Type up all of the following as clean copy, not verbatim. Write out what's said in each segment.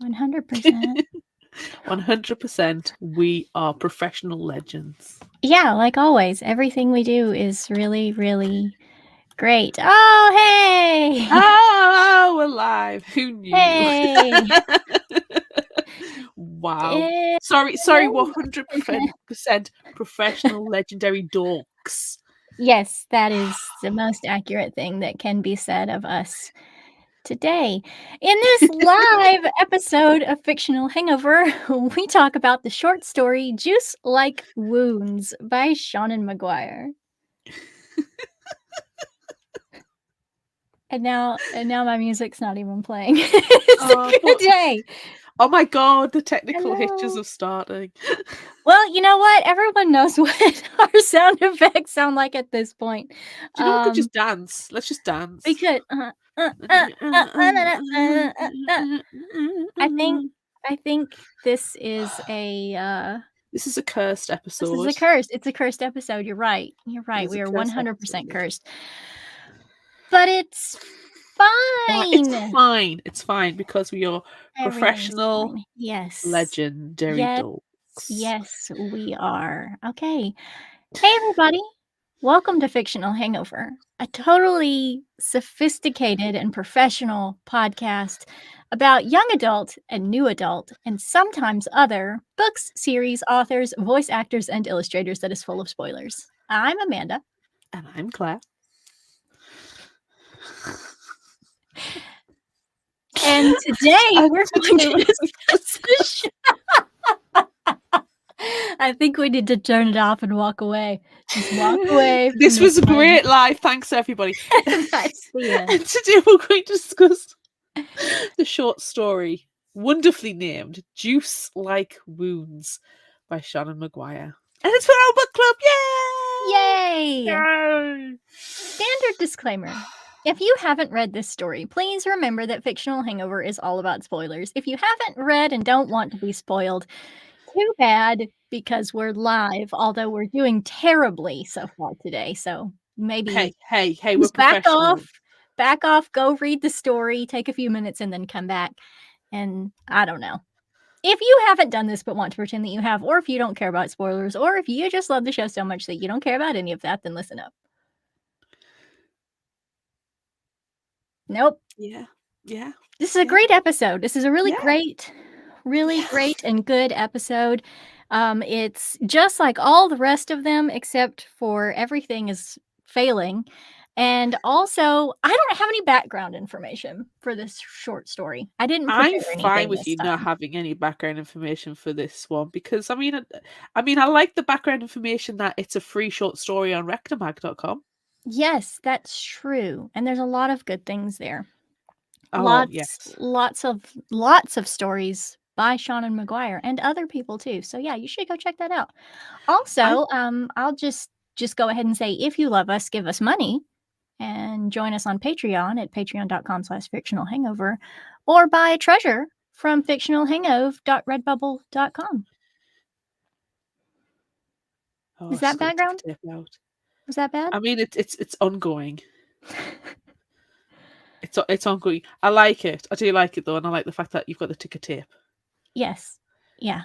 100%. 100%. We are professional legends. Yeah, like always, everything we do is really, really great. Oh, hey! Oh, we're live. Who knew? Hey! Wow. Eh, Sorry, hello. 100% professional legendary dorks. Yes, that is the most accurate thing that can be said of us today. In this live episode of Fictional Hangover, we talk about the short story Juice Like Wounds by Seanan McGuire. And now my music's not even playing. It's Oh, a good day. oh my god, the technical hitches Hello. of starting. Well, you know what? Everyone knows what our sound effects sound like at this point. Do you know we could just dance? Let's just dance. We could. I think this is a This is a cursed episode. this is a curse. It's a cursed episode. You're right. You're right. is We a are cursed 100% episode. cursed. But it's fine. It's fine. It's fine because we are Everything's professional fine. Yes. legendary Yes. dorks. Yes, we are. Okay. Hey, everybody. Welcome to Fictional Hangover, a totally sophisticated and professional podcast about young adult and new adult and sometimes other books, series, authors, voice actors, and illustrators that is full of spoilers. I'm Amanda. And I'm Claire. And today we're going to discuss the show. I think we need to turn it off and walk away. Just walk away. This was a great live. Thanks, everybody. That's the end. And today we're going to discuss the short story, wonderfully named Juice Like Wounds by Seanan McGuire. And it's for our book club. Yay! Yay! Yay! Standard disclaimer. If you haven't read this story, please remember that Fictional Hangover is all about spoilers. If you haven't read and don't want to be spoiled, too bad, because we're live, although we're doing terribly so far today. So maybe Hey, we're just back professional. off, go read the story, take a few minutes, and then come back. And I don't know. If you haven't done this but want to pretend that you have, or if you don't care about spoilers, or if you just love the show so much that you don't care about any of that, then listen up. Nope. Yeah. This is a great episode. This is a really Yeah. great and good episode. It's just like all the rest of them, except for everything is failing. And also, I don't have any background information for this short story. I didn't prepare I'm anything fine with this you time. not having any background information for this one because I mean I like the background information that it's a free short story on rectamag.com. Yes, that's true. And there's a lot of good things there. Oh, yes. Lots of stories by Seanan McGuire and other people too. So yeah, you should go check that out. Also, I'll just go ahead and say, if you love us, give us money and join us on Patreon at patreon.com/fictionalhangover or buy a treasure from fictionalhangover.redbubble.com. Oh, Is that background? Was that bad? I mean, it's ongoing. It's ongoing. I like it. I do like it though, and I like the fact that you've got the ticker tape. Yes. Yeah.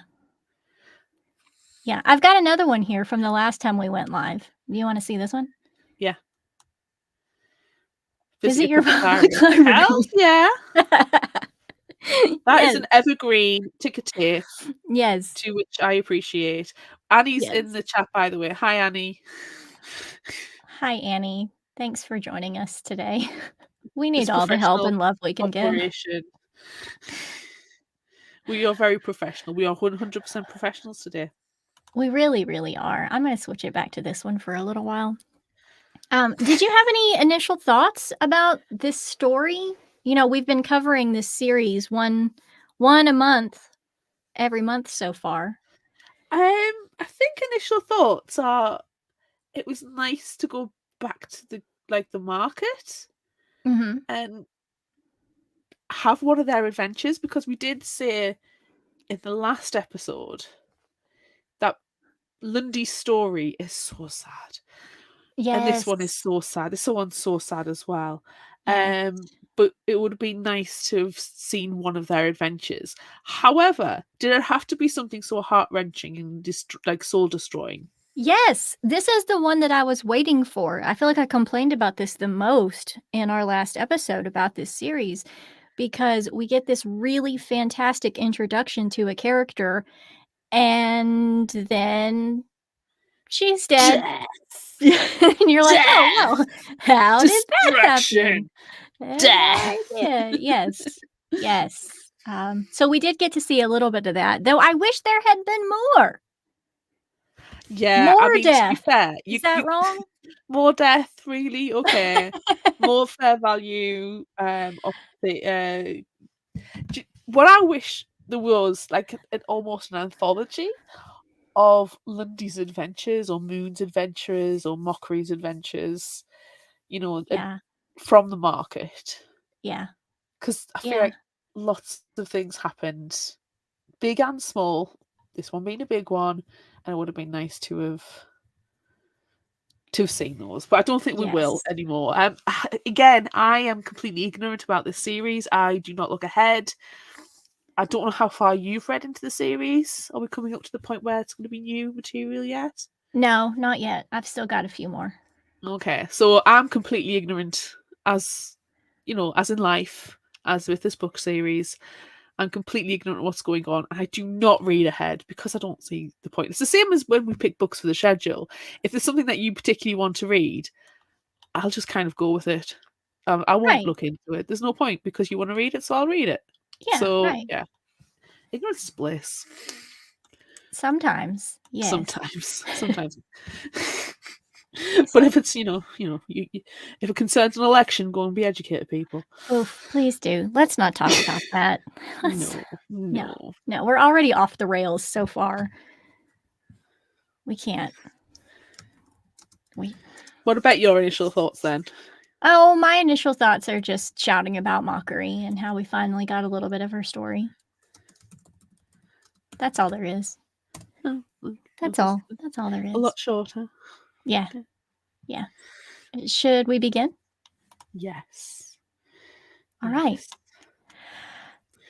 Yeah. I've got another one here from the last time we went live. Do you want to see this one? Yeah. Visit your library. Hell yeah. That is an evergreen ticker tape. Yes. To which I appreciate. Annie's in the chat, by the way. Hi, Annie. Hi, Annie. Thanks for joining us today. We need all the help and love we can give. We are very professional. We are 100% professionals today. We really, really are. I'm going to switch it back to this one for a little while. Did you have any initial thoughts about this story? You know, we've been covering this series one a month, every month so far. I think initial thoughts are it was nice to go back to the market and have one of their adventures, because we did say in the last episode that Lundy's story is so sad. Yes. And this one is so sad. This one's so sad as well. But but it would have been nice to have seen one of their adventures. However, did it have to be something so heart-wrenching and like soul-destroying? Yes, this is the one that I was waiting for. I feel like I complained about this the most in our last episode about this series because we get this really fantastic introduction to a character and then she's dead. Death! And you're like, "Oh, Death! well, how did that happen? Destruction! I have no Death! idea." Yes. Yes. So we did get to see a little bit of that, though I wish there had been more. Yeah, I More mean, to be death. fair, Is that you wrong? more death, really? Okay. More fair value, of the, what I wish there was, like, almost an anthology of Lundy's adventures or Moon's adventures or Mockery's adventures, Yeah. from the market. Yeah. Because I feel Yeah. like lots of things happened, big and small, this one being a big one, and it would have been nice to have seen those, but I don't think we will Yes. anymore. Again, I am completely ignorant about this series. I do not look ahead. I don't know how far you've read into the series. Are we coming up to the point where it's going to be new material yet? No, not yet. I've still got a few more. Okay, so I'm completely ignorant, as as in life, as with this book series. I'm completely ignorant of what's going on. I do not read ahead because I don't see the point. It's the same as when we pick books for the schedule. If there's something that you particularly want to read, I'll just kind of go with it. I won't Right. look into it. There's no point because you want to read it, so I'll read it. Yeah, So right. yeah, ignorance is bliss. Sometimes. Yes. Sometimes. But So if it's if it concerns an election, go and be educated, people. oof, please do. Let's not talk about that. Let's No, no. no. No, we're already off the rails so far. We can't. We What about your initial thoughts then? Oh, my initial thoughts are just shouting about Mockery and how we finally got a little bit of her story. That's all there is. Oh, That's it was all. That's all there a is. lot shorter. Yeah. Okay. Yeah. Should we begin? Yes. All right. Yes.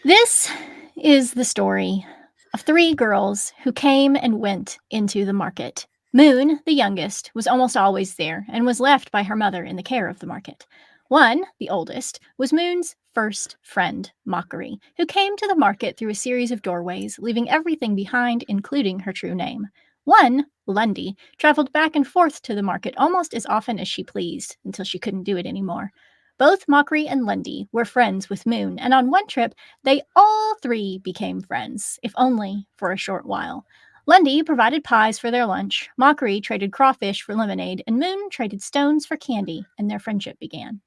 This is the story of three girls who came and went into the market. Moon, the youngest, was almost always there and was left by her mother in the care of the market. One, the oldest, was Moon's first friend, Mockery, who came to the market through a series of doorways, leaving everything behind, including her true name. One, Lundy, traveled back and forth to the market almost as often as she pleased, until she couldn't do it anymore. Both Mockery and Lundy were friends with Moon, and on one trip, they all three became friends, if only for a short while. Lundy provided pies for their lunch, Mockery traded crawfish for lemonade, and Moon traded stones for candy, and their friendship began.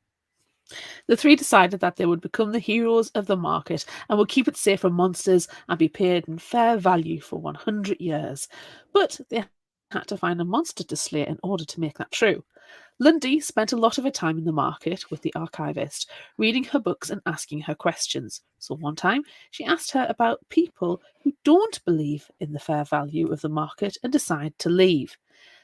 The three decided that they would become the heroes of the market and would keep it safe from monsters and be paid in fair value for 100 years. But they had to find a monster to slay in order to make that true. Lundy spent a lot of her time in the market with the archivist, reading her books and asking her questions. So one time, she asked her about people who don't believe in the fair value of the market and decide to leave.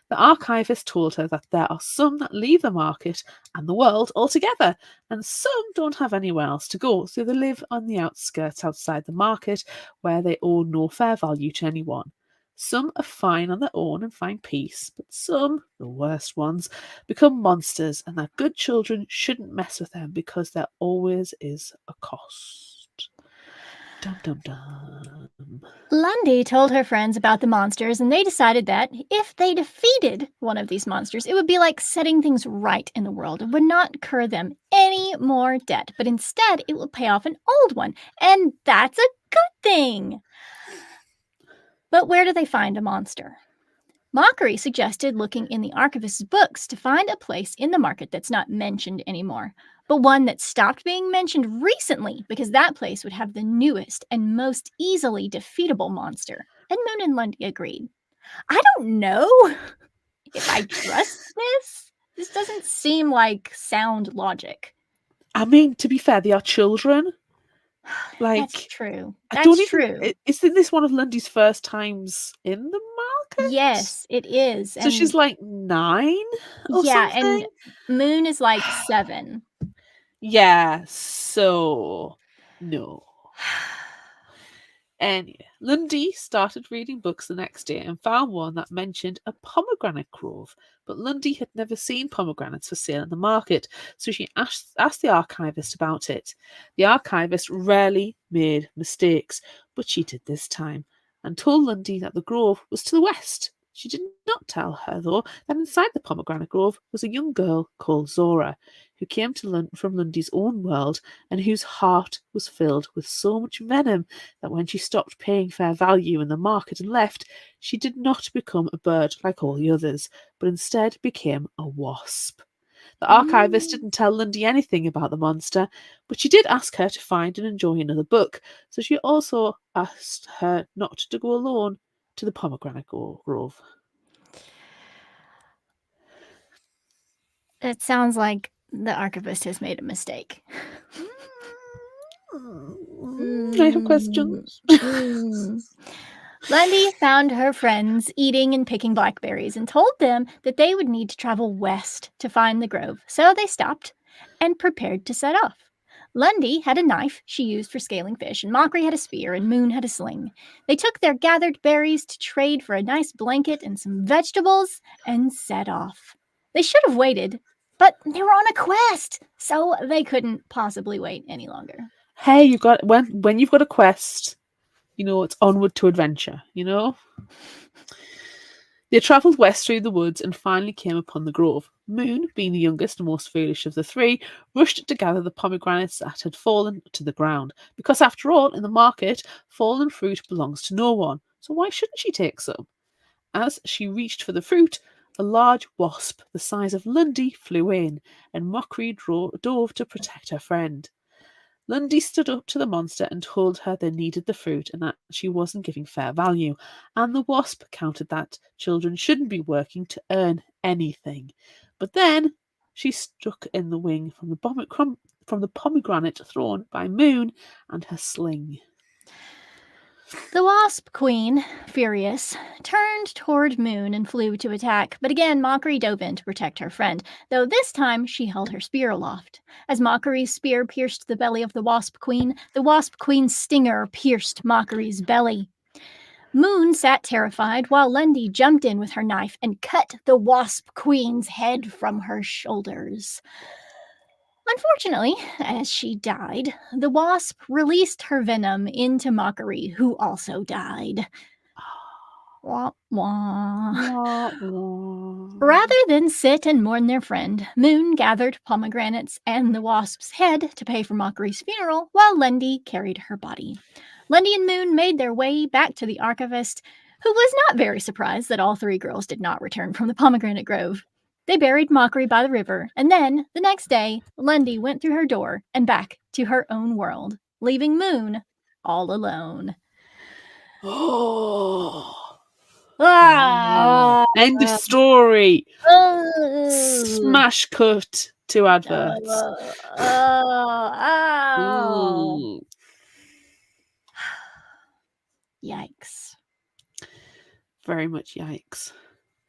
The archivist told her that there are some that leave the market and the world altogether, and some don't have anywhere else to go, so they live on the outskirts outside the market where they owe no fair value to anyone. Some are fine on their own and find peace, but some, the worst ones, become monsters, and that good children shouldn't mess with them because there always is a cost. Dum dum dum. Lundy told her friends about the monsters, and they decided that if they defeated one of these monsters, it would be like setting things right in the world. It would not incur them any more debt, but instead it would pay off an old one, and that's a good thing. But where do they find a monster? Mockery suggested looking in the archivist's books to find a place in the market that's not mentioned anymore, but one that stopped being mentioned recently because that place would have the newest and most easily defeatable monster. And Moon and Lundy agreed. I don't know if I trust this. This doesn't seem like sound logic. I mean, to be fair, they are children. That's Like, true. I That's don't even. true. Isn't this one of Lundy's first times in the market? Yes, it is. So she's And like 9 or yeah, something. and Moon is like 7. Yeah, so no. Anyway, Lundy started reading books the next day and found one that mentioned a pomegranate grove. But Lundy had never seen pomegranates for sale in the market, so she asked the archivist about it. The archivist rarely made mistakes, but she did this time, and told Lundy that the grove was to the west. She did not tell her, though, that inside the pomegranate grove was a young girl called Zora, who came from Lundy's own world and whose heart was filled with so much venom that when she stopped paying fair value in the market and left, she did not become a bird like all the others, but instead became a wasp. The archivist Mm. didn't tell Lundy anything about the monster, but she did ask her to find and enjoy another book, so she also asked her not to go alone to the pomegranate grove. It sounds like the archivist has made a mistake. I have Mm, questions. mm. Lundy found her friends eating and picking blackberries and told them that they would need to travel west to find the grove, so they stopped and prepared to set off. Lundy had a knife she used for scaling fish, and Mockery had a spear, and Moon had a sling. They took their gathered berries to trade for a nice blanket and some vegetables and set off. They should have waited, but they were on a quest, so they couldn't possibly wait any longer. Hey, you've got when you've got a quest, it's onward to adventure. They travelled west through the woods and finally came upon the grove. Moon, being the youngest and most foolish of the three, rushed to gather the pomegranates that had fallen to the ground, because after all, in the market, fallen fruit belongs to no one, so why shouldn't she take some? As she reached for the fruit, a large wasp the size of Lundy flew in, and Mockery dove to protect her friend. Lundy stood up to the monster and told her they needed the fruit and that she wasn't giving fair value, and the wasp countered that children shouldn't be working to earn anything. But then she struck in the wing from the pomegranate thrown by Moon and her sling. The Wasp Queen, furious, turned toward Moon and flew to attack, but again Mockery dove in to protect her friend, though this time she held her spear aloft. As Mockery's spear pierced the belly of the Wasp Queen's stinger pierced Mockery's belly. Moon sat terrified while Lundy jumped in with her knife and cut the Wasp Queen's head from her shoulders. Unfortunately, as she died, the wasp released her venom into Mockery, who also died. Wah, wah. Wah, wah. Rather than sit and mourn their friend, Moon gathered pomegranates and the wasp's head to pay for Mockery's funeral while Lundy carried her body. Lundy and Moon made their way back to the archivist, who was not very surprised that all three girls did not return from the pomegranate grove. They buried Mockery by the river, and then, the next day, Lundy went through her door and back to her own world, leaving Moon all alone. Oh. Ah! End of story. Oh! Smash cut to adverts. Oh! Ooh. Yikes. Very much yikes.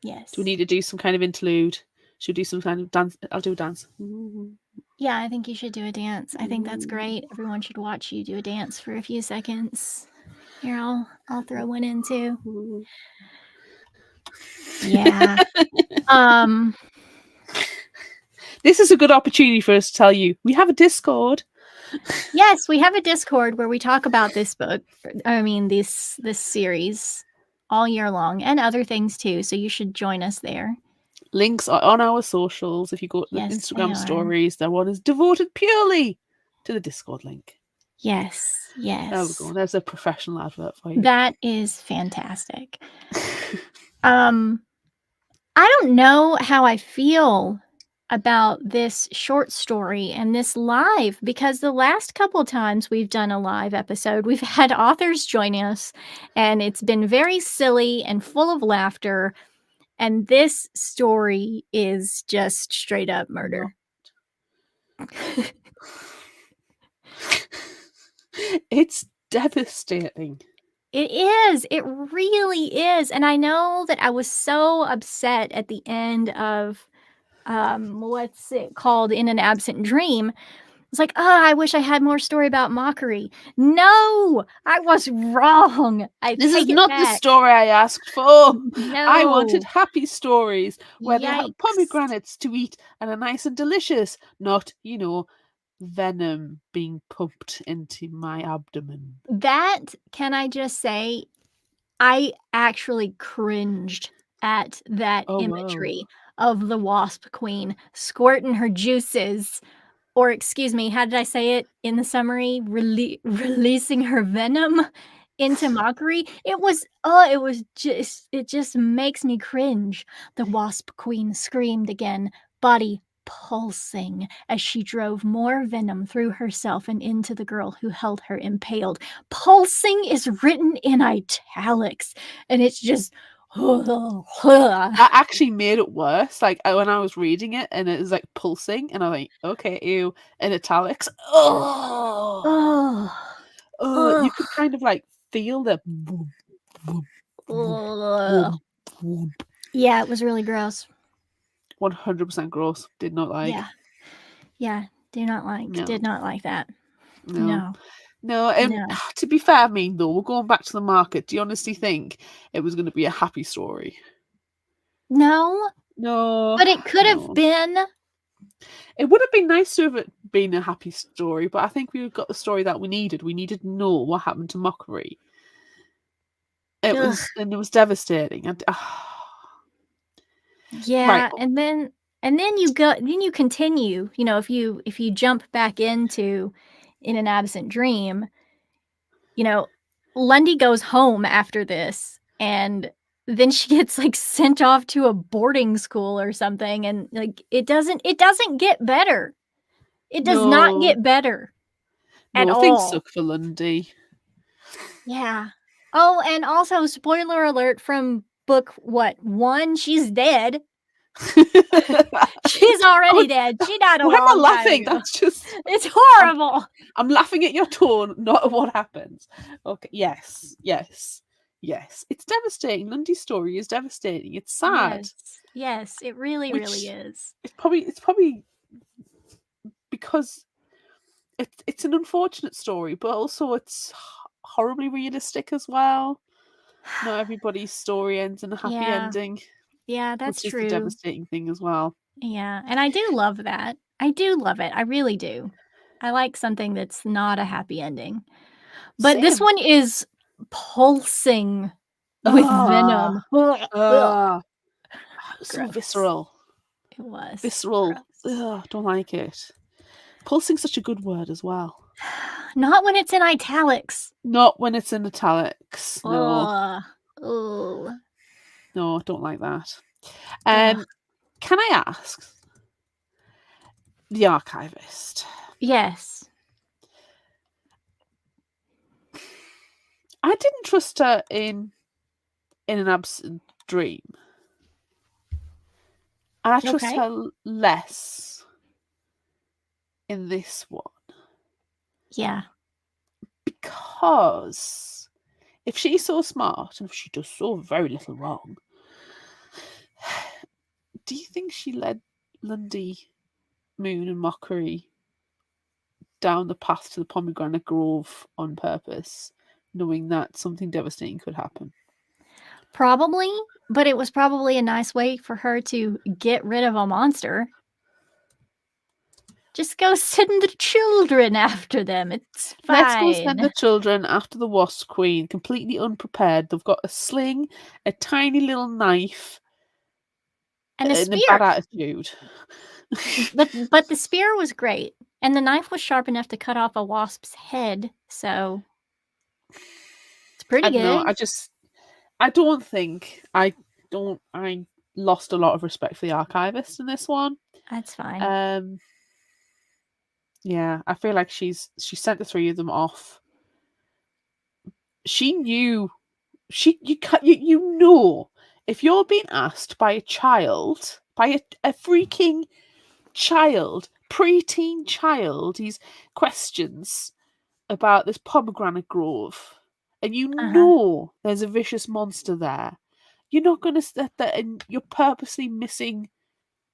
Yes. Do we need to do some kind of interlude? Should we do some kind of dance? I'll do a dance. Yeah, I think you should do a dance. I think that's great. Everyone should watch you do a dance for a few seconds. Here, I'll throw one in too. Yeah. This is a good opportunity for us to tell you we have a Discord. Yes, we have a Discord where we talk about this book. This series all year long and other things too. So you should join us there. Links are on our socials. If you go to the Yes, Instagram stories, that one is devoted purely to the Discord link. Yes. There we go. There's a professional advert for you. That is fantastic. I don't know how I feel about this short story and this live, because the last couple times we've done a live episode, we've had authors join us, and it's been very silly and full of laughter. And this story is just straight up murder. It's devastating. It is. It really is. And I know that I was so upset at the end of what's it called, In an Absent Dream, It's like, "Oh, I wish I had more story about Mockery." No! I was wrong. I This is take it not the back. story I asked for. I wanted No. happy stories where they have Yikes. pomegranates to eat and are nice and delicious, not, venom being pumped into my abdomen. That can I just say, I actually cringed at that Oh, whoa. imagery of the Wasp Queen squirting her juices, or excuse me, how did I say it in the summary? Releasing her venom into Mockery. It just makes me cringe. The Wasp Queen screamed again, body pulsing as she drove more venom through herself and into the girl who held her impaled. Pulsing is written in italics, and it's just That actually made it worse. Like when I was reading it and it was like pulsing, and I'm like, okay, ew, in italics. Oh, Ugh. oh, you Ugh. could kind of like feel the boom, boom, boom, Ugh. boom, boom. Yeah, it was really gross. 100% gross. Did not like. Yeah. Yeah. Did No, not like that. no, No. no. And No. to be fair, I mean, though, we're going back to the market. Do you honestly think it was going to be a happy story? No, No, but it could have no. been. It would have been nice to have it been a happy story, but I think we got the story that we needed. We needed to know what happened to Mockery. Ugh. And it was devastating. And right, Yeah, and then you continue, if you jump back into In an Absent Dream, you know, Lundy goes home after this, and then she gets, like, sent off to a boarding school or something, and, like, it doesn't get better. It does not no, get better at no, things all. suck for Lundy. Yeah. Oh, and also spoiler alert from book, what, 1, she's dead. She's Oh, already dead. She died a why am I long time laughing? ago. That's just It's I'm horrible. I'm laughing at your tone, not at what happens. Okay, yes, yes, yes. It's devastating. Lundy's story is devastating. It's sad, Yes. Yes, it really, really which is. it's probably because it's an unfortunate story, but also it's horribly realistic as well. Not everybody's story ends in a happy Yeah. ending, Yeah, that's which is the true. devastating thing as well. Yeah, and I do love that. I do love it. I really do. I like something that's not a happy ending. But this Same. one is pulsing with Ah, venom. Ugh, ugh, ah, so gross. visceral, It was visceral. gross. Ugh, don't like it. Pulsing's such a good word as well. Not when it's in italics. Not when it's in italics. No, Ugh. Ooh. no, don't like that. Ugh. Can I ask the archivist? Yes. I didn't trust her in an absent dream, and I trust Okay. her less in this one Yeah. because if she's so smart and if she does so very little wrong, do you think she led Lundy, Moon, and Mockery down the path to the pomegranate grove on purpose, knowing that something devastating could happen? Probably, but it was probably a nice way for her to get rid of a monster. Just go send the children after them. It's Let's go send the fine. children after the Wasp Queen, completely unprepared. They've got a sling, a tiny little knife, And a and a bad spear. attitude. But the spear was great, and the knife was sharp enough to cut off a wasp's head, so it's I pretty don't know. good. I don't think I lost a lot of respect for the archivist in this one. That's fine. Um, yeah, I feel like she sent the three of them off. She knew you know if you're being asked by a child, by a freaking child, preteen child, these questions about this pomegranate grove, and you Uh-huh. know there's a vicious monster there, you're not going to sit there and you're purposely missing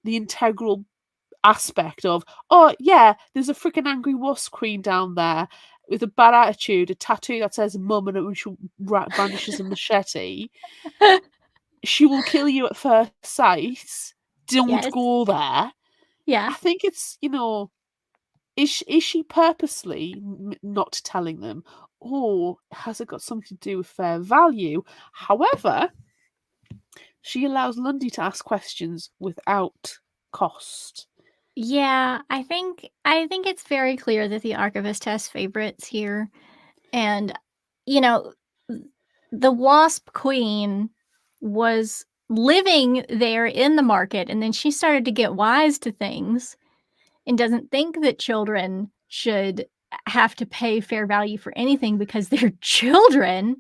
the integral aspect of, oh yeah, there's a freaking angry wuss queen down there with a bad attitude, a tattoo that says mum, and she brandishes a machete. She will kill you at first sight. Don't Yes. go there. Yeah. I think it's, is she purposely not telling them, or has it got something to do with fair value? However, she allows Lundy to ask questions without cost. Yeah, I think it's very clear that the archivist has favorites here, and, you know, th the Wasp Queen was living there in the market, and then she started to get wise to things and doesn't think that children should have to pay fair value for anything because they're children,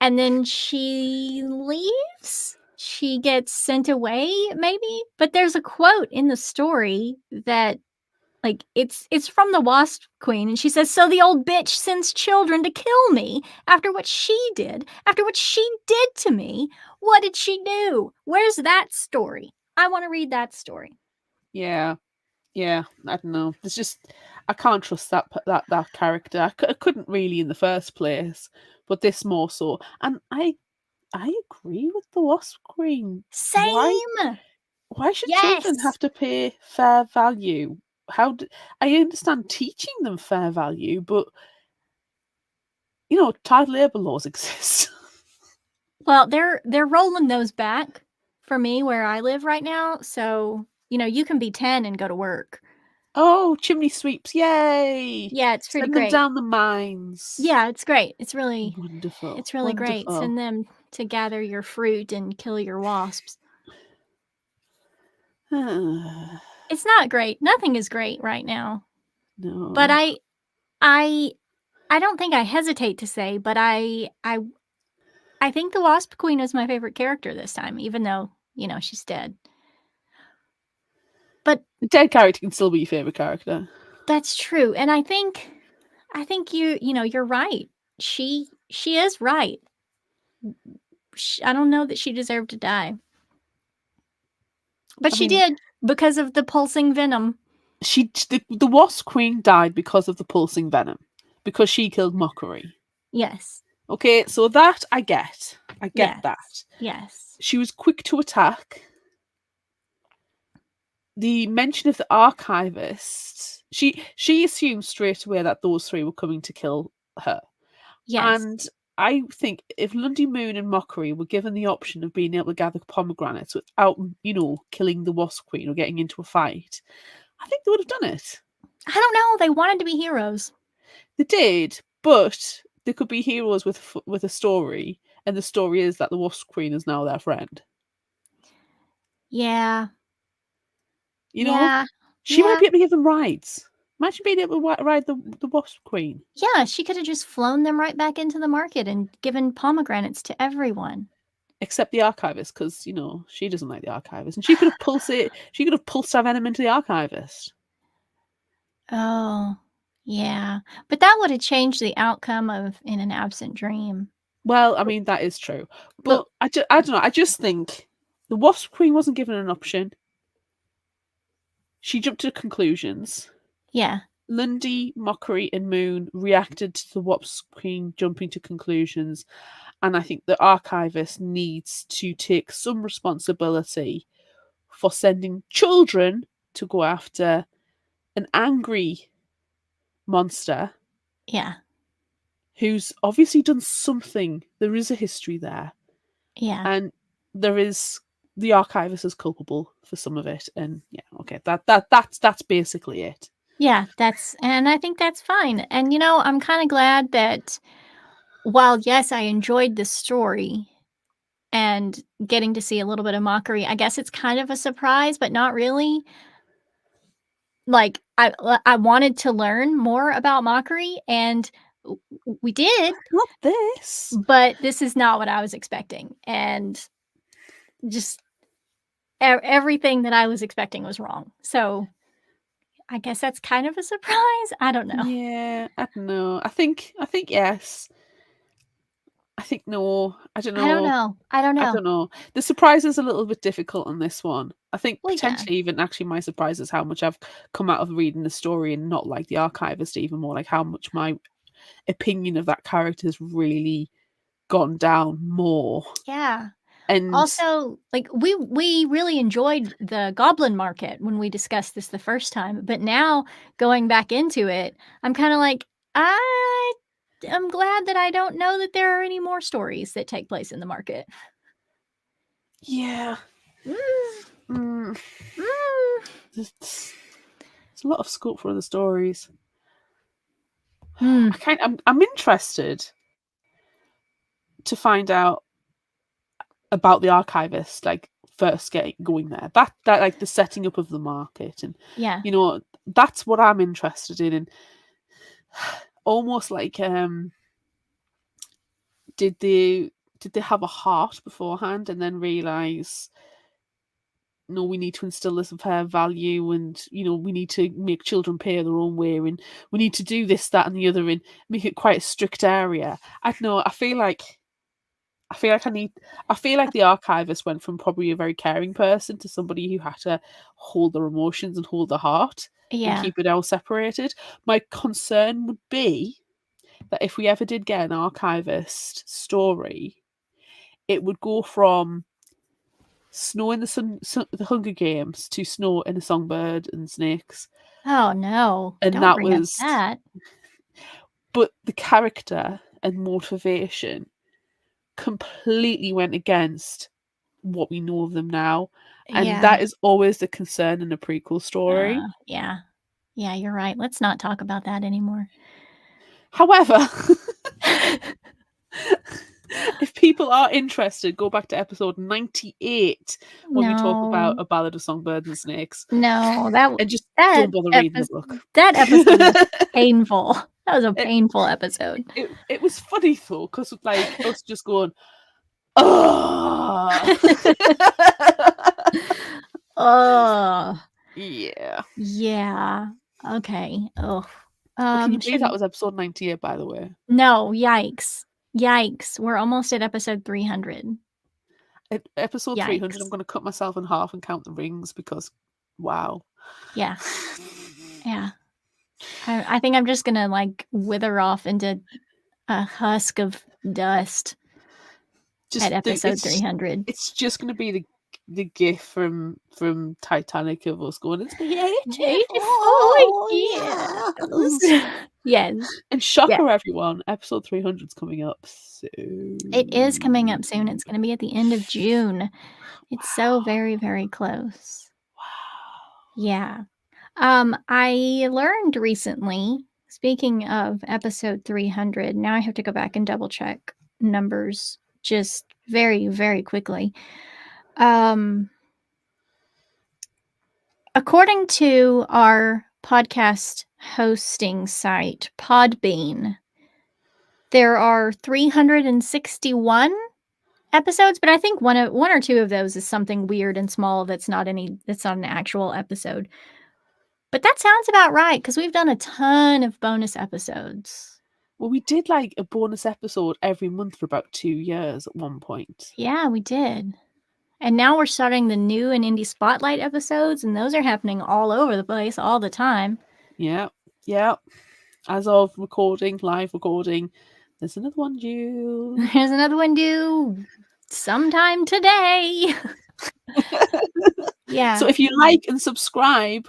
and then she leaves? She gets sent away, maybe? But there's a quote in the story that, like, it's from the Wasp Queen, and she says, "So the old bitch sends children to kill me after what she did, after what she did to me. What did she do? Where's that story? I wanna read that story." Yeah, yeah, I don't know. There's just I can't trust that character. I couldn't really in the first place, but this more so. And I agree with the Wasp Queen. Why Same! why should children Yes! have to pay fair value? I understand teaching them fair value, but child labour laws exist. Well, they're rolling those back for me where I live right now, so, you can be 10 and go to work. Oh, chimney sweeps, yay! Yeah, it's pretty Send them great. down the mines. Yeah, it's great. Wonderful, It's really great. wonderful. Send them to gather your fruit and kill your wasps. It's not great. Nothing is great right now. But No. I I don't think I hesitate to say, but I think the Wasp Queen is my favorite character this time, even though, she's dead. But The dead character can still be your favourite character. that's true, and I think you're right. She is right. I don't know that she deserved to die, but I she mean, did because of the pulsing venom. the Wasp Queen died because of the pulsing venom, because she killed Mockery. Yes. Okay, so that I get. I get Yes. that. Yes. She was quick to attack. The mention of the archivist, she assumed straight away that those three were coming to kill her. Yes. And I think if Lundy Moon and Mockery were given the option of being able to gather pomegranates without, killing the Wasp Queen or getting into a fight, I think they would have done it. I don't know, they wanted to be heroes. They did, but they could be heroes with a story, and the story is that the Wasp Queen is now their friend. Yeah. You know, Yeah. she might Yeah. be able to give them rides. Imagine being able to ride the Wasp Queen. Yeah, she could have just flown them right back into the market and given pomegranates to everyone. Except the archivist, because she doesn't like the archivist, and she could have pulsed it. She could have pulsed our venom into the archivist. Oh, yeah. But that would have changed the outcome of In an Absent Dream. Well, I mean that is true, But but I don't know. I just think the Wasp Queen wasn't given an option. She jumped to conclusions. yeah. Lundy, Mockery, and Moon reacted to the Wasp Queen jumping to conclusions, and I think the archivist needs to take some responsibility for sending children to go after an angry monster Yeah. who's obviously done something. There is a history there, Yeah. and there is the archivist is culpable for some of it. And yeah, okay, that's basically it. Yeah, and I think that's fine. And I'm kind of glad that while yes, I enjoyed the story and getting to see a little bit of Mockery, I guess it's kind of a surprise, but not really. Like I wanted to learn more about Mockery, and we did, Not this. but this is not what I was expecting, and just everything that I was expecting was wrong. So I guess that's kind of a surprise. I don't know. Yeah, I don't know. I think yes. think no. I don't I don't know. know. I don't I know. don't know. The surprise is a little bit difficult on this one. I think Well, yeah. potentially even actually my surprise is how much I've come out of reading the story and not like the archivist even more, like how much my opinion of that character has really gone down more. Yeah. And Also, like, we really enjoyed the Goblin Market when we discussed this the first time, but now going back into it, I'm kinda like, I am glad that I don't know that there are any more stories that take place in the market. yeah, Mm, mm, mm. there's a lot of scope for other stories. Hmm. I'm interested to find out about the archivist, like first getting going there. That like the setting up of the market, and Yeah. that's what I'm interested in. And almost like did they have a heart beforehand and then realize no, we need to instill this of fair value, and we need to make children pay their own way, and we need to do this, that, and the other, and make it quite a strict area. I don't know. I feel like the archivist went from probably a very caring person to somebody who had to hold their emotions and hold their heart and Yeah. keep it all separated. My concern would be that if we ever did get an archivist story, it would go from Snow in the Hunger Games to Snow in a Songbird and Snakes. Oh, no. And Don't that bring up was, that. but the character and motivation completely went against what we know of them now. And Yeah. that is always the concern in a prequel story. Yeah. Yeah, you're right. Let's not talk about that anymore. However, if people are interested, go back to episode 98 when we talk about No. A Ballad of Songbirds and Snakes. No, And just that don't bother reading the epis book. that episode was painful. That was a it, painful episode. it was funny though, because like us just going, oh Ugh. yeah. Yeah. Okay. Oh. But can you believe that Should was episode 98, by the way? No, yikes. Yikes. We're almost at episode 300. Episode 300, I'm Yikes. going to cut myself in half and count the rings because, wow. Yeah. Yeah. I think I'm just gonna, like, wither off into a husk of dust at episode 300. It's just going to be the gif from Titanic of us going, it's been 84 84 years. years. Yes. And Yeah. shocker, everyone, episode 300 is coming up soon. It is coming up soon. It's gonna be at the end of June. It's so very, very close. Wow. Yeah. I learned recently, speaking of episode 300, now I have to go back and double check numbers just very, very quickly. According to our podcast hosting site, Podbean, there are 361 episodes, but I think one or two of those is something weird and small that's not an actual episode. But that sounds about right because we've done a ton of bonus episodes. Well, we did like a bonus episode every month for about 2 years at one point. Yeah, we did. And now we're starting the new and indie spotlight episodes, and those are happening all over the place all the time. Yeah. As of recording, live recording, there's another one due. There's another one due sometime today. Yeah. So if you like and subscribe,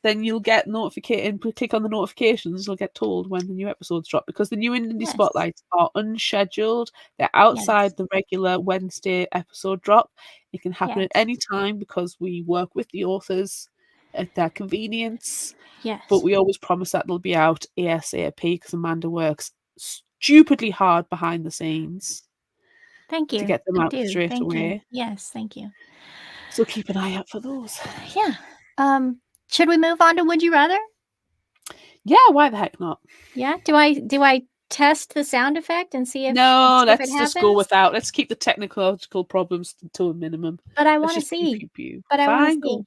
then you'll get notification. Click on the notifications. You'll get told when the new episodes drop, because the new indie Yes. spotlights are unscheduled. They're outside Yes. the regular Wednesday episode drop. It can happen at Yes. any time because we work with the authors at their convenience. Yes. But we always promise that they'll be out ASAP because Amanda works stupidly hard behind the scenes Thank to you. get them I out do. straight Thank you. away. Yes, thank you. So keep an eye out for those. Yeah. Should we move on to Would You Rather? Yeah, why the heck not? Yeah. Do I test the sound effect and see if No, see if let's it just happens? go without. Let's keep the technological problems to a minimum. But I Let's want to just pew, see. pew, pew. But I want to Fine, see.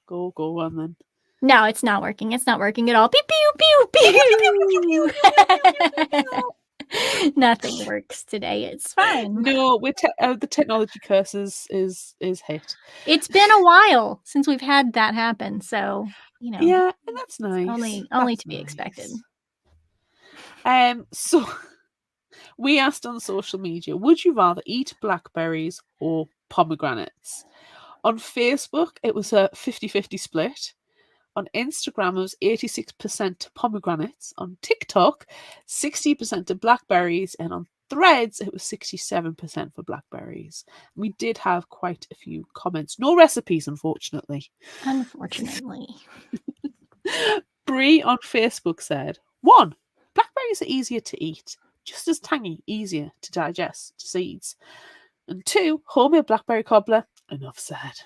go on then. No, it's not working. It's not working at all. Pew pew pew pew. Nothing works today. It's fine. No, the technology curse is hit. It's been a while since we've had that happen, so, Yeah, and that's it's nice. only That's to be expected. nice. So we asked on social media, would you rather eat blackberries or pomegranates? On Facebook, it was a 50-50 split. On Instagram, it was 86% to pomegranates. On TikTok, 60% to blackberries. And on Threads, it was 67% for blackberries. We did have quite a few comments. No recipes, unfortunately. Unfortunately. Bree on Facebook said, 1. Blackberries are easier to eat, just as tangy, easier to digest seeds. And 2. Homemade blackberry cobbler, enough said.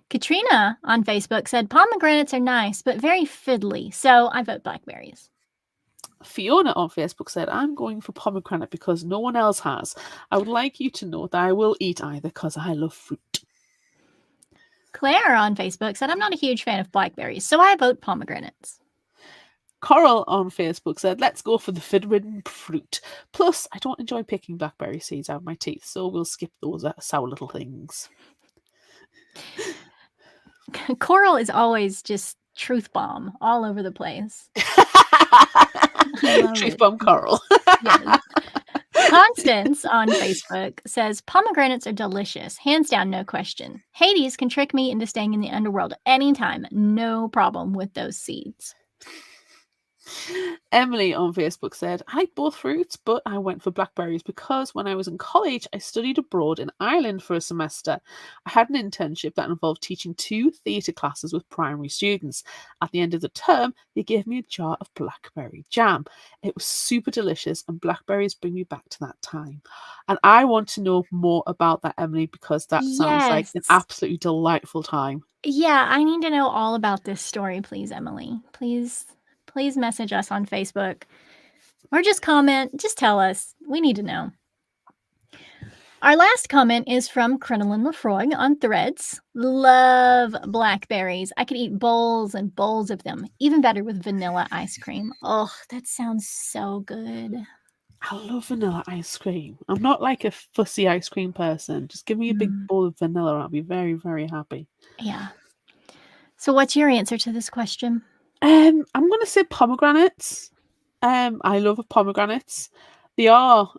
Katrina on Facebook said, pomegranates are nice, but very fiddly, so I vote blackberries. Fiona on Facebook said, I'm going for pomegranate because no one else has. I would like you to know that I will eat either because I love fruit. Claire on Facebook said, I'm not a huge fan of blackberries, so I vote pomegranates. Coral on Facebook said, let's go for the fiddling fruit. Plus, I don't enjoy picking blackberry seeds out of my teeth, so we'll skip those sour little things. Coral is always just truth bomb all over the place. Truth bomb Coral. Yes. Constance on Facebook says, pomegranates are delicious. Hands down, no question. Hades can trick me into staying in the underworld anytime. No problem with those seeds. Emily on Facebook said, I like both fruits, but I went for blackberries because when I was in college, I studied abroad in Ireland for a semester. I had an internship that involved teaching 2 theatre classes with primary students. At the end of the term, they gave me a jar of blackberry jam. It was super delicious, and blackberries bring me back to that time. And I want to know more about that, Emily, because that sounds like an absolutely delightful time. Yeah, I need to know all about this story, please, Emily. Please message us on Facebook or just comment. Just tell us. We need to know. Our last comment is from Crinoline Lefroy on Threads. Love blackberries. I could eat bowls and bowls of them. Even better with vanilla ice cream. Oh, that sounds so good. I love vanilla ice cream. I'm not like a fussy ice cream person. Just give me a big bowl of vanilla. I'll be very, very happy. Yeah. So what's your answer to this question? I'm going to say pomegranates. I love pomegranates. They are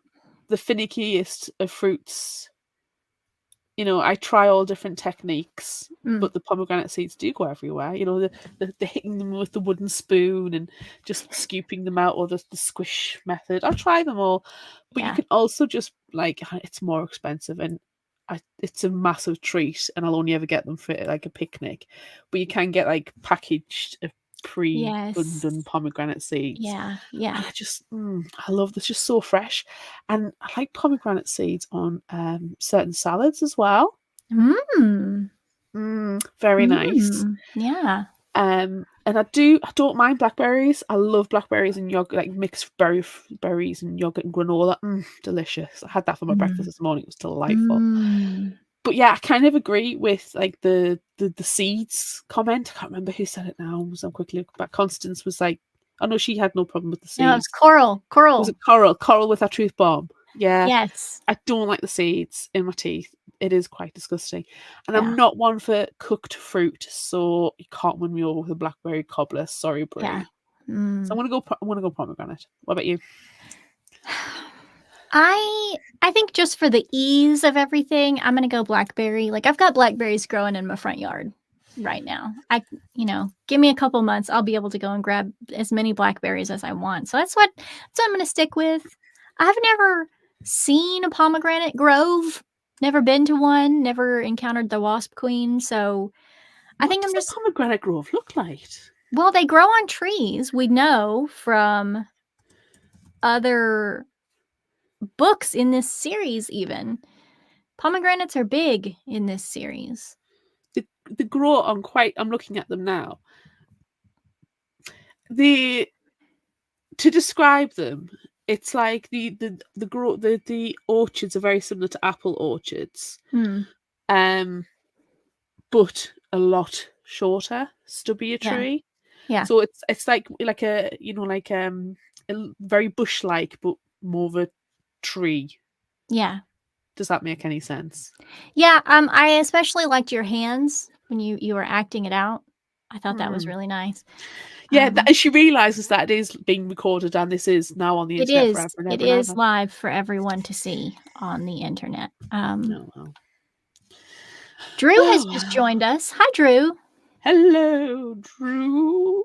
the finickiest of fruits. You know, I try all different techniques, but the pomegranate seeds do go everywhere. You know, the hitting them with the wooden spoon and just scooping them out, or the squish method. I'll try them all, but you can also just it's more expensive and it's a massive treat, and I'll only ever get them for like a picnic. But you can get like packaged undone pomegranate seeds. Yeah. And I just, I love this. Just so fresh, and I like pomegranate seeds on certain salads as well. Very nice. Yeah. And I don't mind blackberries. I love blackberries and yogurt, like mixed berries and yogurt and granola. Delicious. I had that for my breakfast this morning. It was delightful. But yeah, I kind of agree with like the seeds comment. I can't remember who said it now. I'm quickly looking back. Constance was like, oh no, she had no problem with the seeds. No, it's Coral. Was it Coral? Coral with her truth bomb. Yeah. Yes. I don't like the seeds in my teeth. It is quite disgusting. And I'm not one for cooked fruit, so you can't win me over with a blackberry cobbler. Sorry, Brie. Yeah. So I want to go pomegranate. What about you? I think just for the ease of everything, I'm gonna go blackberry. Like I've got blackberries growing in my front yard right now. Give me a couple months, I'll be able to go and grab as many blackberries as I want. So that's what I'm gonna stick with. I've never seen a pomegranate grove, never been to one, never encountered the wasp queen. So I think I'm just pomegranate grove look like. Well, they grow on trees. We know from other books in this series, even pomegranates are big in this series. They grow on I'm looking at them now. To describe them, it's like the orchards are very similar to apple orchards, but a lot shorter, stubbier tree. Yeah. So it's like a very bush-like, but more of a tree. Yeah. Does that make any sense? Yeah, I especially liked your hands when you were acting it out. I thought that was Hmm. really nice. Yeah, she realizes that it is being recorded and this is now on the It internet is. forever and It ever and is ever. live for everyone to see on the internet. Oh, well. Drew has Oh, just well. joined us. Hi, Drew. Hello, Drew.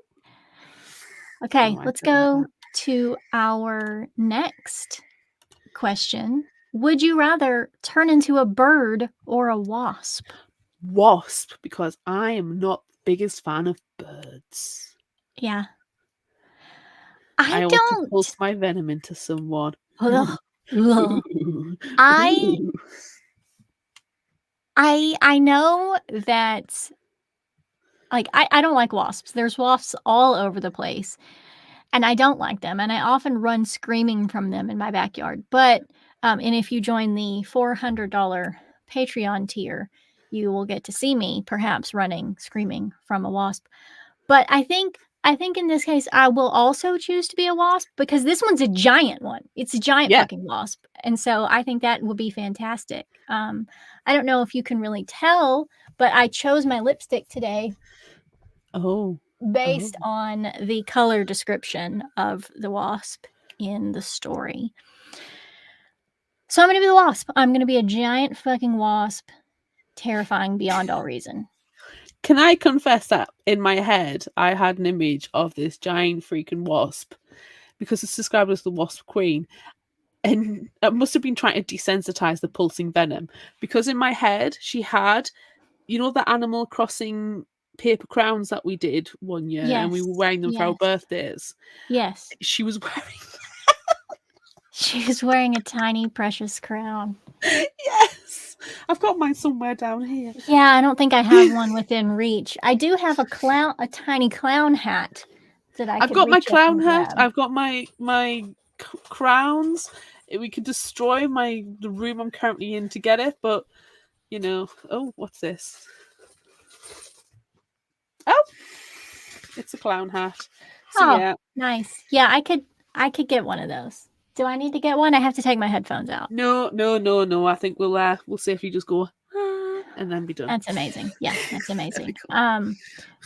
Okay, Oh, I let's don't like go that. to our next question. Would you rather turn into a bird or a wasp? Wasp, because I am not the biggest fan of birds. Yeah. I I want to don't. pulse my venom into someone. Ugh, ugh. Ooh, I ooh. I know that like I don't like wasps. There's wasps all over the place. And I don't like them, and I often run screaming from them in my backyard, but, and if you join the $400 Patreon tier, you will get to see me perhaps running, screaming from a wasp. But I think in this case, I will also choose to be a wasp because this one's a giant one. It's a giant Yeah. fucking wasp, and so I think that will be fantastic. I don't know if you can really tell, but I chose my lipstick today Oh. Oh. based on the color description of the wasp in the story. So I'm gonna be the wasp. I'm gonna be a giant fucking wasp, terrifying beyond all reason. Can I confess that in my head I had an image of this giant freaking wasp because it's described as the wasp queen, and I must have been trying to desensitize the pulsing venom because in my head she had, you know, the Animal Crossing paper crowns that we did one year and we Yes, were wearing them for our yes, birthdays. yes. She was wearing She was wearing a tiny precious crown. yes. I've got mine somewhere down here. Yeah, I don't think I have one within reach. I do have a tiny clown hat that I I've could got my reach up clown and hat. grab. I've got my crowns. We could destroy the room I'm currently in to get it, but you know. Oh, what's this? Oh, it's a clown hat. So Oh, yeah. nice. Yeah, I could get one of those. Do I need to get one? I have to take my headphones out. No. I think we'll safely just go "Ah," and then be done. That's amazing. Yeah, that's Very amazing. cool.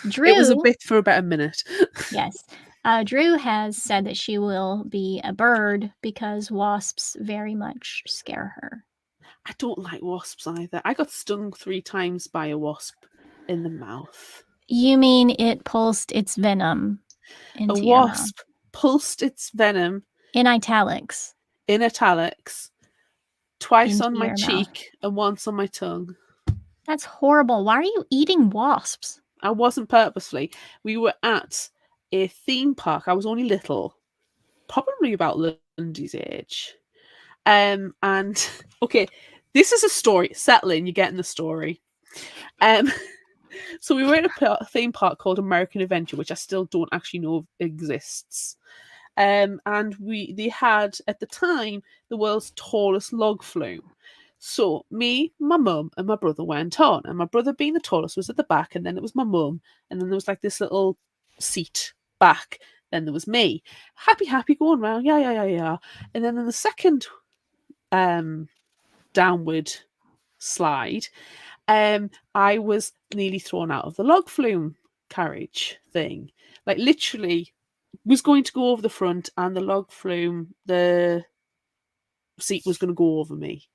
It was a Drew, bit for about a minute. yes. Drew has said that she will be a bird because wasps very much scare her. I don't like wasps either. I got stung 3 times by a wasp in the mouth. You mean it pulsed its venom A into your mouth? wasp pulsed its venom In italics, in italics twice into on my your mouth. cheek and once on my tongue. That's horrible. Why are you eating wasps? I wasn't purposefully. We were at a theme park. I was only little, probably about Lundy's age. And okay, this is a story. Settle in, you're getting the story. Um, so we were at a theme park called American Adventure, which I still don't actually know exists. And they had at the time the world's tallest log flume. So me, my mum, and my brother went on, and my brother, being the tallest, was at the back, and then it was my mum, and then there was like this little seat back. Then there was me, happy going round, yeah. And then in the second downward slide, I was nearly thrown out of the log flume carriage thing. Like literally was going to go over the front and the log flume, the seat was going to go over me.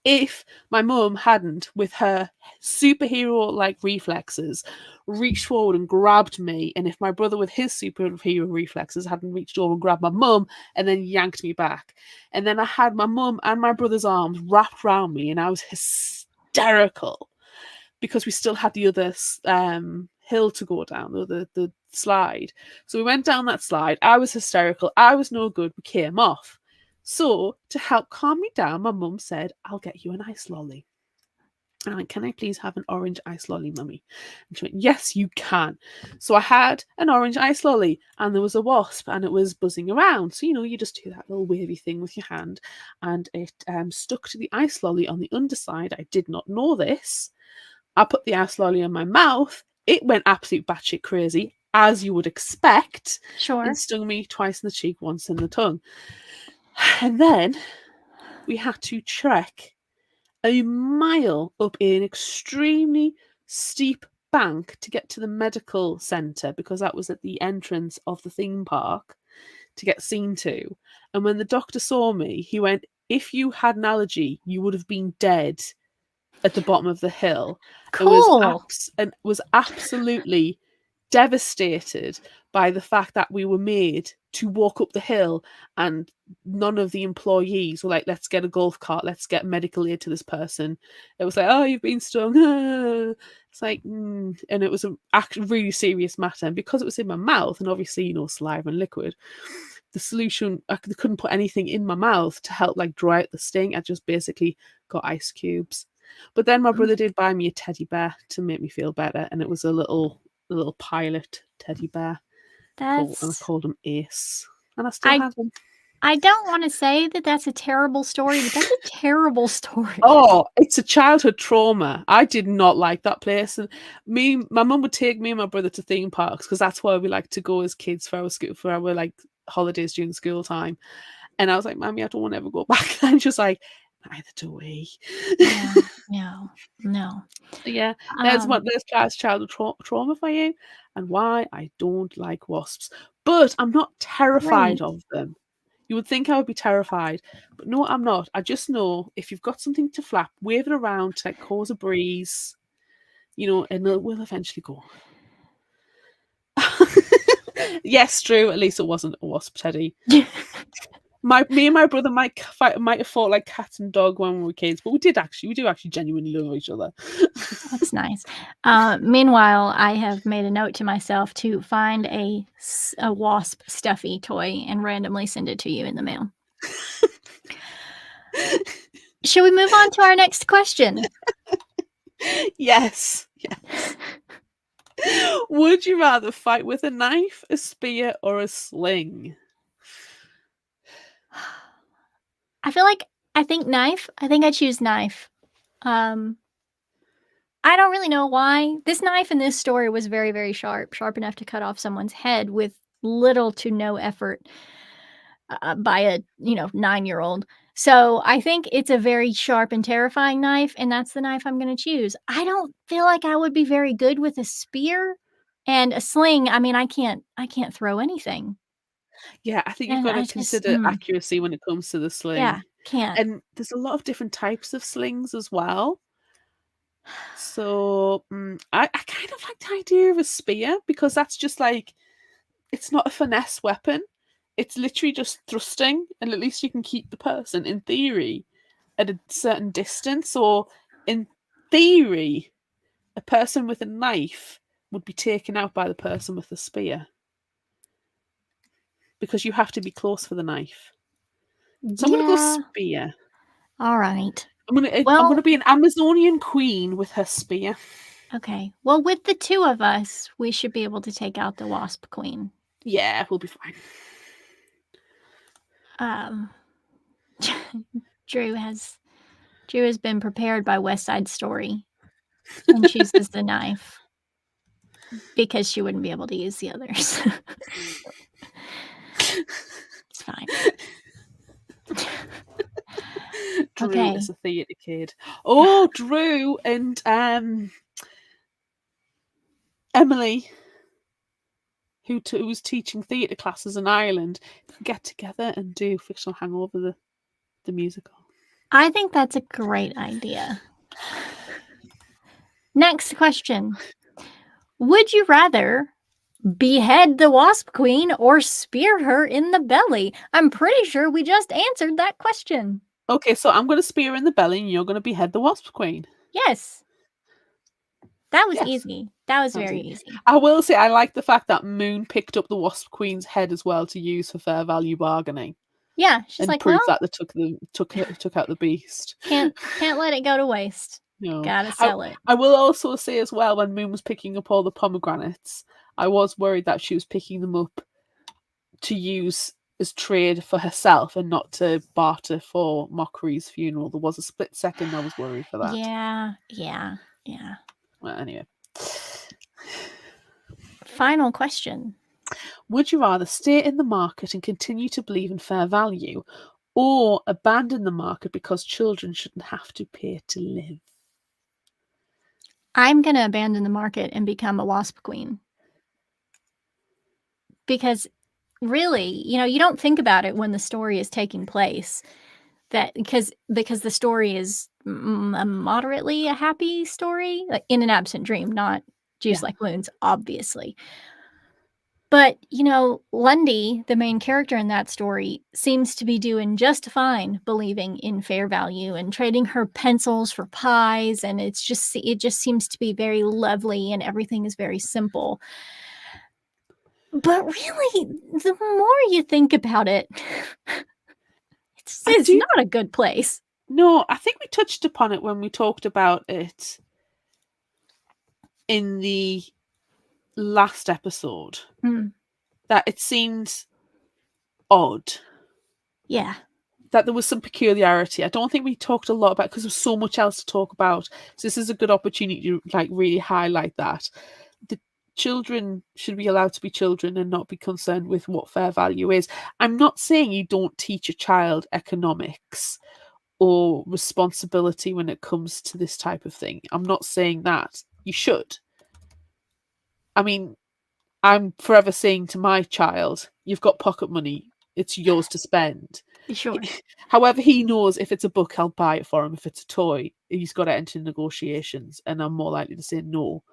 If my mum hadn't, with her superhero like reflexes, reached forward and grabbed me, and if my brother, with his superhero reflexes, hadn't reached over and grabbed my mum and then yanked me back, and then I had my mum and my brother's arms wrapped around me, and I was hysterical because we still had the other hill to go down, the slide. So we went down that slide. I was hysterical. I was no good. We came off. So, to help calm me down, my mum said, I'll get you an ice lolly. And I went, can I please have an orange ice lolly, mummy? And she went, yes, you can. So I had an orange ice lolly, and there was a wasp, and it was buzzing around. So, you just do that little wavy thing with your hand, and it stuck to the ice lolly on the underside. I did not know this. I put the ice lolly in my mouth. It went absolute batshit crazy. as you would expect, and Sure. stung me twice in the cheek, once in the tongue. And then we had to trek a mile up an extremely steep bank to get to the medical centre, because that was at the entrance of the theme park to get seen to. And when the doctor saw me, he went, "If you had an allergy, you would have been dead at the bottom of the hill." And Cool. was absolutely devastated by the fact that we were made to walk up the hill, and none of the employees were like, "Let's get a golf cart, let's get medical aid to this person." It was like, "Oh, you've been stung." It's like, and it was a really serious matter. And because it was in my mouth, and obviously, saliva and liquid, the solution, I couldn't put anything in my mouth to help like dry out the sting. I just basically got ice cubes. But then my Mm, brother did buy me a teddy bear to make me feel better, and it was a little pilot teddy bear, and I That's called him Ace, and I still I have him. I don't wanna say that that's a terrible story, but that's a terrible story. Oh, it's a childhood trauma. I did not like that place, and my mum would take me and my brother to theme parks, because that's where we like to go as kids for our like holidays during school time. And I was like, "Mommy, I don't want to ever go back." And she's like, "Neither do we." Yeah, no, no. Yeah, Um, there's childhood trauma for you, and why I don't like wasps. But I'm not terrified great. of them. You would think I would be terrified, but no, I'm not. I just know if you've got something to flap, wave it around to like cause a breeze, and it will eventually go. Yes, Drew. At least it wasn't a wasp, Teddy. Me and my brother might have fought like cat and dog when we were kids, but we do actually genuinely love each other. That's nice. Meanwhile, I have made a note to myself to find a wasp stuffy toy and randomly send it to you in the mail. Shall we move on to our next question? Yes, yes. Would you rather fight with a knife, a spear, or a sling? I think knife. I think I choose knife. Um, I don't really know why. This knife in this story was very, very sharp, sharp enough to cut off someone's head with little to no effort by a 9-year-old. So I think it's a very sharp and terrifying knife, and that's the knife I'm going to choose. I don't feel like I would be very good with a spear and a sling. I mean, I can't throw anything, Yeah, I think you've and got to I just consider accuracy when it comes to the yeah, sling. can't. And there's a lot of different types of slings as well. So I kind of like the idea of a spear, because that's just like, it's not a finesse weapon. It's literally just thrusting, and at least you can keep the person, in theory, at a certain distance. Or in theory, a person with a knife would be taken out by the person with the spear, because you have to be close for the knife. So I'm gonna go Yeah. spear. All right. I'm Well, gonna be an Amazonian queen with her spear. okay. Well, with the two of us, we should be able to take out the wasp queen. Yeah, we'll be fine. Um, Drew has Drew has been prepared by West Side Story and chooses the knife because she wouldn't be able to use the others. It's fine. Drew Okay. is a theatre kid. Oh, Drew and Emily, who was teaching theatre classes in Ireland, get together and do Fictional Hangover, the musical. I think that's a great idea. Next question. Would you rather behead the wasp queen or spear her in the belly? I'm pretty sure we just answered that question. Okay, so I'm gonna spear her in the belly, and you're gonna behead the Wasp Queen. Yes. That was Yes, easy. That was that was very easy. easy. I will say I like the fact that Moon picked up the Wasp Queen's head as well to use for fair value bargaining, Yeah, she's and like, prove "Well, that they took out the beast. can't let it go to waste. No, Gotta I sell it." I will also say as well, when Moon was picking up all the pomegranates, I was worried that she was picking them up to use as trade for herself and not to barter for Mockery's funeral. There was a split second I was worried for that. Yeah, yeah, yeah. Well, anyway. final question. Would you rather stay in the market and continue to believe in fair value, or abandon the market because children shouldn't have to pay to live? I'm gonna abandon the market and become a wasp queen. Because really, you don't think about it when the story is taking place, that because the story is a moderately a happy story, like in an absent dream, not Juice Yeah. Like Moons, obviously. But, Lundy, the main character in that story, seems to be doing just fine believing in fair value and trading her pencils for pies, and it just seems to be very lovely and everything is very simple. But really, the more you think about it, I it's do. not a good place. No, I think we touched upon it when we talked about it in the last episode, Mm, that it seemed odd, yeah. that there was some peculiarity. I don't think we talked a lot about, because there's so much else to talk about. So this is a good opportunity to really highlight that. The children should be allowed to be children and not be concerned with what fair value is. I'm not saying you don't teach a child economics or responsibility when it comes to this type of thing. I'm not saying that. You should. I mean, I'm forever saying to my child, you've got pocket money, it's yours to spend. Sure. However, he knows if it's a book, I'll buy it for him. If it's a toy, he's got to enter negotiations, and I'm more likely to say no.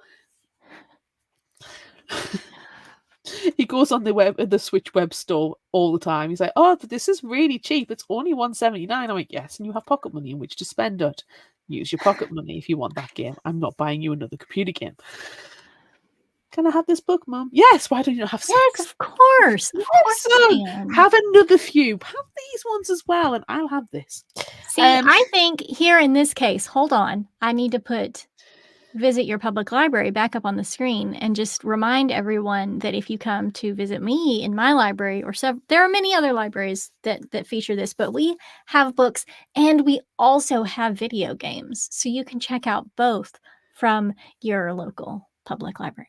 He goes on the Switch web store all the time. He's like, "Oh, this is really cheap. It's only $1.79." I'm like, "Yes, and you have pocket money in which to spend it. Use your pocket money if you want that game. I'm not buying you another computer game." Can I have this book, Mum? Yes. Why don't you have Yes, six? of course. Of Yes, course you son. can. Have another few. Have these ones as well, and I'll have this. See, I think here in this case, hold on, I need to put visit your public library back up on the screen and just remind everyone that if you come to visit me in my library, or there are many other libraries that feature this, but we have books and we also have video games. So you can check out both from your local public library.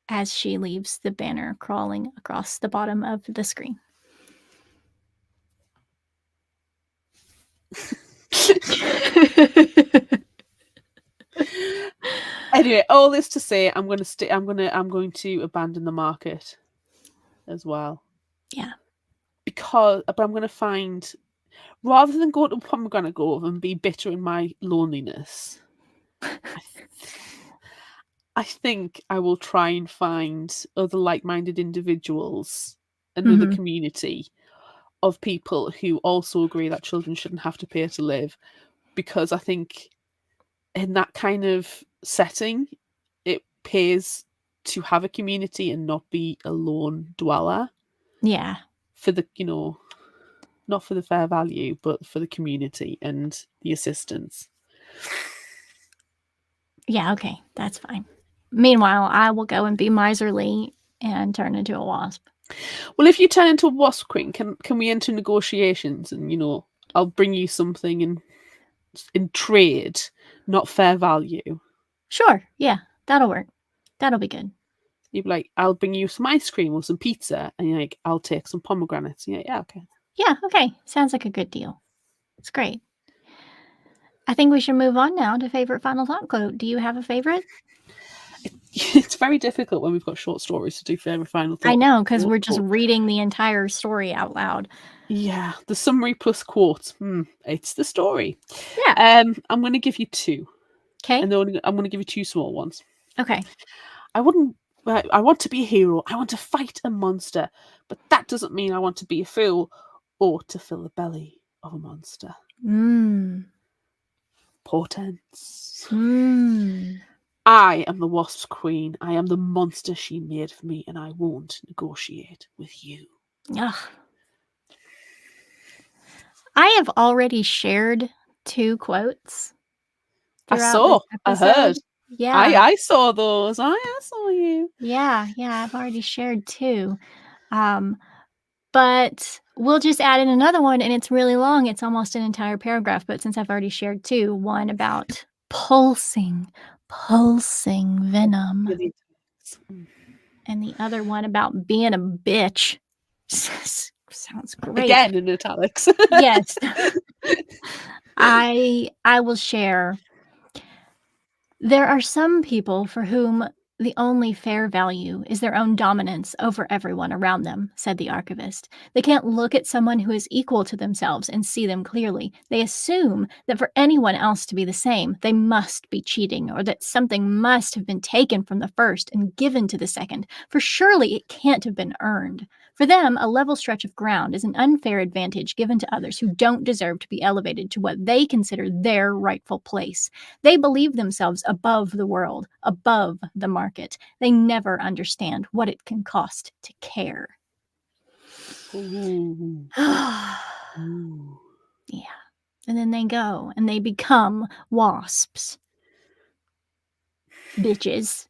As she leaves the banner crawling across the bottom of the screen. Anyway, all this to say, I'm going to abandon the market as well. Yeah. But I'm going to find, rather than go to Pomegranate Grove and be bitter in my loneliness, I think I will try and find other like-minded individuals, another community of people who also agree that children shouldn't have to pay to live, because I think in that kind of setting, it pays to have a community and not be a lone dweller. Yeah. For the, not for the fair value, but for the community and the assistance. Yeah, okay. That's fine. Meanwhile, I will go and be miserly and turn into a wasp. Well, if you turn into a wasp queen, can we enter negotiations and, I'll bring you something in trade, not fair value. Sure. Yeah, that'll work. That'll be good. You'd be like, I'll bring you some ice cream or some pizza, and you're like, I'll take some pomegranates. And you're like, yeah, okay. Yeah, okay. Sounds like a good deal. It's great. I think we should move on now to favorite final thought quote. Do you have a favorite? It's very difficult when we've got short stories to do favorite final thought. I know, because we're just reading the entire story out loud. Yeah, the summary plus quotes. It's the story. Yeah. I'm going to give you two. Okay. And I'm going to give you two small ones. Okay. I want to be a hero. I want to fight a monster. But that doesn't mean I want to be a fool or to fill the belly of a monster. Portents. I am the wasp's queen. I am the monster she made for me, and I won't negotiate with you. Ugh. I have already shared 2 quotes. I heard. Yeah. I saw those. I saw you. Yeah, I've already shared 2. But we'll just add in another one, and it's really long. It's almost an entire paragraph, but since I've already shared 2, one about pulsing venom. And the other one about being a bitch. Sounds great. Again in italics. Yes. I will share. There are some people for whom the only fair value is their own dominance over everyone around them, said the archivist. They can't look at someone who is equal to themselves and see them clearly. They assume that for anyone else to be the same, they must be cheating, or that something must have been taken from the first and given to the second, for surely it can't have been earned. For them, a level stretch of ground is an unfair advantage given to others who don't deserve to be elevated to what they consider their rightful place. They believe themselves above the world, above the market. They never understand what it can cost to care. Ooh. Yeah. And then they go and they become wasps. Bitches.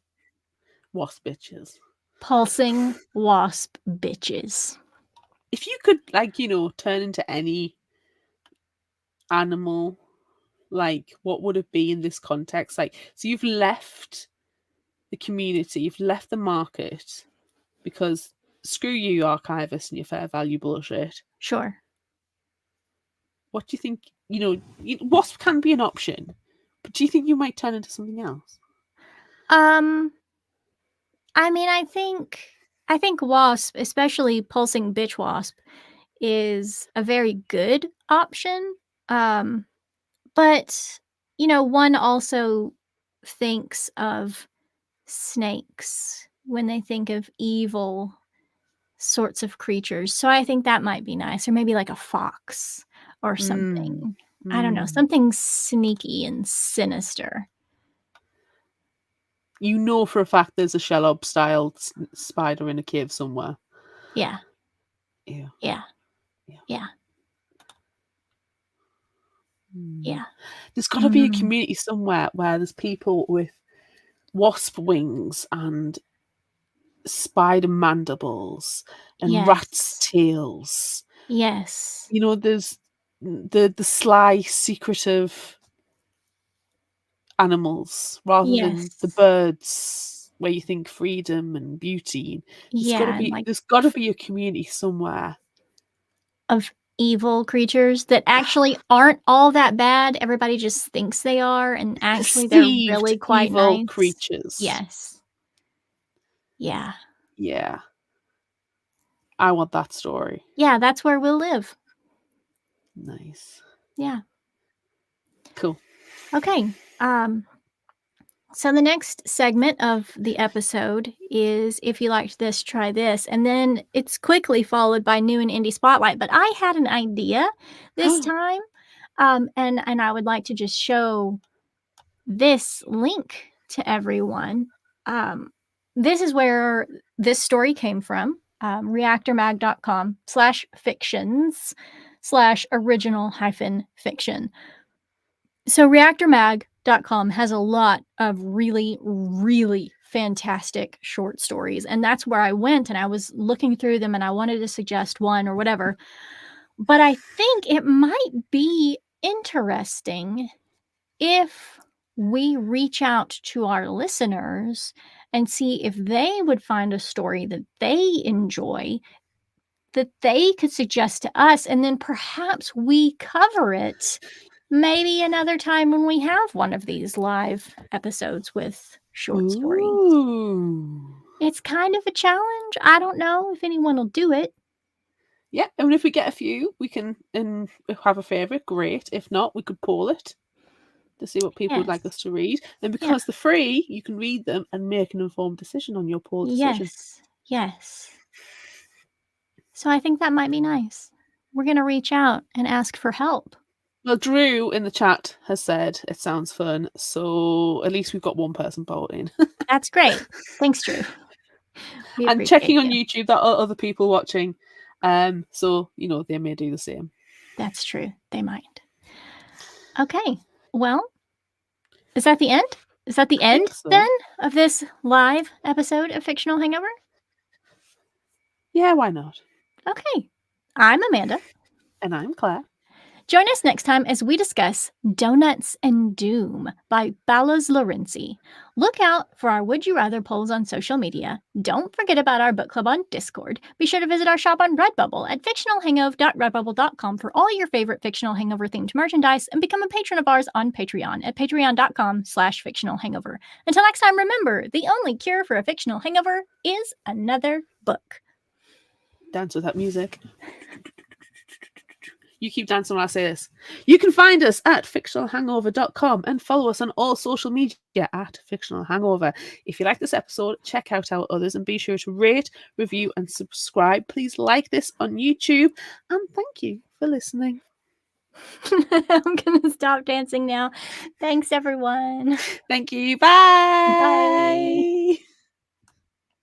Wasp bitches. Pulsing wasp bitches. If you could, like, turn into any animal, like, what would it be in this context? Like, so you've left the community, you've left the market because screw you, archivists, and your fair value bullshit. Sure. What do you think? Wasp can be an option, but do you think you might turn into something else? I mean, I think wasp, especially pulsing bitch wasp, is a very good option. But one also thinks of snakes when they think of evil sorts of creatures. So I think that might be nice, or maybe like a fox or something. I don't know, something sneaky and sinister. You know for a fact there's a Shelob style spider in a cave somewhere. Yeah. Yeah. Yeah. Yeah. Yeah. There's got to be a community somewhere where there's people with wasp wings and spider mandibles and rat's tails. Yes. There's the sly, secretive animals rather than the birds where you think freedom and beauty. There's got to be a community somewhere of evil creatures that actually aren't all that bad. Everybody just thinks they are, and actually they're really quite evil nice. creatures. Yes. Yeah. Yeah. I want that story. Yeah, that's where we'll live. Nice. Yeah. Cool. Okay. So the next segment of the episode is If You Liked This, Try This. And then it's quickly followed by New and Indie Spotlight. But I had an idea this time. And I would like to just show this link to everyone. This is where this story came from. reactormag.com/fictions/original-fiction. So reactormag.com has a lot of really, really fantastic short stories. And that's where I went and I was looking through them and I wanted to suggest one or whatever. But I think it might be interesting if we reach out to our listeners and see if they would find a story that they enjoy that they could suggest to us, and then perhaps we cover it maybe another time when we have one of these live episodes with short stories. It's kind of a challenge. I don't know if anyone will do it. Yeah, and if we get a few, we can have a favourite, great. If not, we could poll it to see what people would like us to read. And because they're free, you can read them and make an informed decision on your poll decision. Yes. So I think that might be nice. We're going to reach out and ask for help. Well, Drew in the chat has said it sounds fun, so at least we've got one person voting. That's great. Thanks, Drew. And checking on YouTube, there are other people watching, so they may do the same. That's true. They might. Okay. Well, is that the end? Is that the end then of this live episode of Fictional Hangover? Yeah, why not? Okay. I'm Amanda. And I'm Claire. Join us next time as we discuss Donuts and Doom by Ballas Lorenzi. Look out for our Would You Rather polls on social media. Don't forget about our book club on Discord. Be sure to visit our shop on Redbubble at fictionalhangover.redbubble.com for all your favorite fictional hangover themed merchandise, and become a patron of ours on Patreon at patreon.com/fictionalhangover. Until next time, remember, the only cure for a fictional hangover is another book. Dance with that music. You keep dancing when I say this. You can find us at fictionalhangover.com and follow us on all social media at Fictional Hangover. If you like this episode, check out our others and be sure to rate, review, and subscribe. Please like this on YouTube, and thank you for listening. I'm going to stop dancing now. Thanks, everyone. Thank you. Bye. Bye.